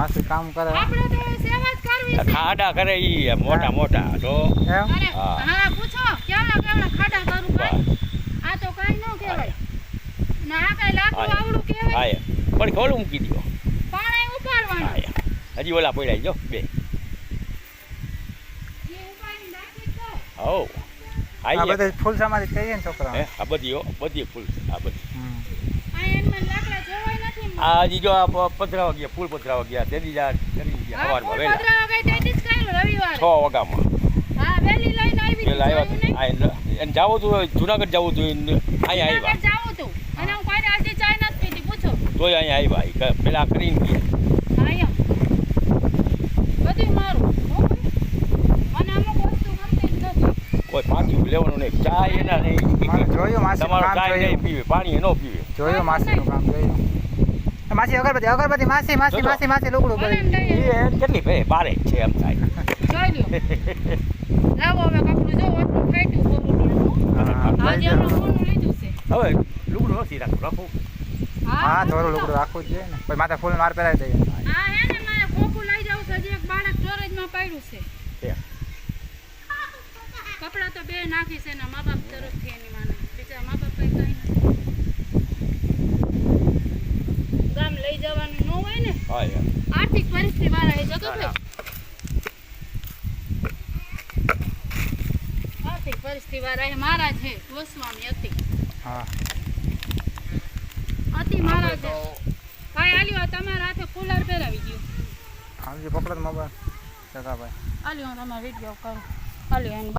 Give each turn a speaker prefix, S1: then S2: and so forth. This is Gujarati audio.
S1: માસી કામ કરે
S2: આપણે તો સેવા જ કરવી છે.
S3: ખાડા કરે ઈ મોટા મોટા તો
S1: એમ
S2: અરે
S3: હા.
S2: હા પૂછો કેવડા કેવડા ખાડા કરું ભાઈ આ તો કાઈ ન કહેવાય ના આ કાઈ લાકડું આવડું કહેવાય
S3: હા પણ ખોલું મૂકી દો
S2: પાણી ઉપાડવાનું
S3: હા હજી ઓલા પડ્યા જો બે
S2: એ ઉપાડીને નાખી દો
S3: હો
S1: આ
S3: આઈ
S1: બધા ફૂલ સમાધિ થઈ જાય ને છોકરા
S3: હે આ બધી ફૂલ આ બધી
S2: આ એનમાં લાકડા જોવાય નથી
S3: આ હજી જો આ પધરાવા ગયા ફૂલ પધરાવા ગયા તેદી જા કરી ગયા સવારમાં વહેલા
S2: પધરાવા ગઈ તેથી જ કાંઈ રવિવારે
S3: 6 વાગ્યામાં
S2: હા વેલી લઈને આવી
S3: પેલા આવ્યા એને જાવું તું જુનાગઢ જવું તું અહીંયા આવ્યા
S2: જાવું તું અને હું કોઈને આજે ચાય નથી પીધી પૂછો
S3: તોય અહીંયા આવ્યા પેલા કરીને ગયા
S2: આયા બધું મારું હો ભાઈ મને અમુક વસ્તુ ગમતી જ નથી
S3: કોઈ પાણી લેવાનું નહીં ચા એના
S1: મને
S3: નહીં
S1: જોયું માસી
S3: તમારો
S1: કામ
S3: ચા નહીં
S1: જોયું
S3: પીવે પાણી ન પીવે
S1: જોયું માસીનું કામ જોયું માસી અગરબત્તી માસી માસી માસી માસી લુગડું
S2: ભલે
S1: કરી
S2: ને લઈ
S3: એ કેટલી ભાઈ બારે જ છે એમ થાય
S2: જોઈ લ્યો લાવો હવે કપડું જો ઓટલું ફાટ્યું થોડું આજે આપણે કોનું લીધું છે
S3: હવે લુગડું નથી રાખવું
S1: હા થોડું લુગડું રાખવું જ જોઈએ ને પછી માથે ફૂલ માર પહેરાવી દઈએ
S2: હા હે ને મારે ખોખું લઈ જાઉં છે હજી એક બાળક સ્ટોરેજમાં પડ્યું છે કપડાં તો બે નાખી છે એના મા બાપ તરફથી એની માને બીજા મા બાપ કઈ નથી ગામ લઈ જવાનું ન હોય ને
S3: હા યાર
S2: આર્થિક પરિસ્થિતિ વાળા એ જતો ભાઈ આર્થિક પરિસ્થિતિ વાળા એ મારા છે ગોસ્વામી
S1: હા
S2: અતિ મારા છે ભાઈ આલ્યો તમારા હાથે કુલર પહેરાવી ગયો
S1: આમ જે પકડો મોબાઈલ જગા ભાઈ
S2: આલ્યો હું તમારો વિડીયો કરું આલ્યો એને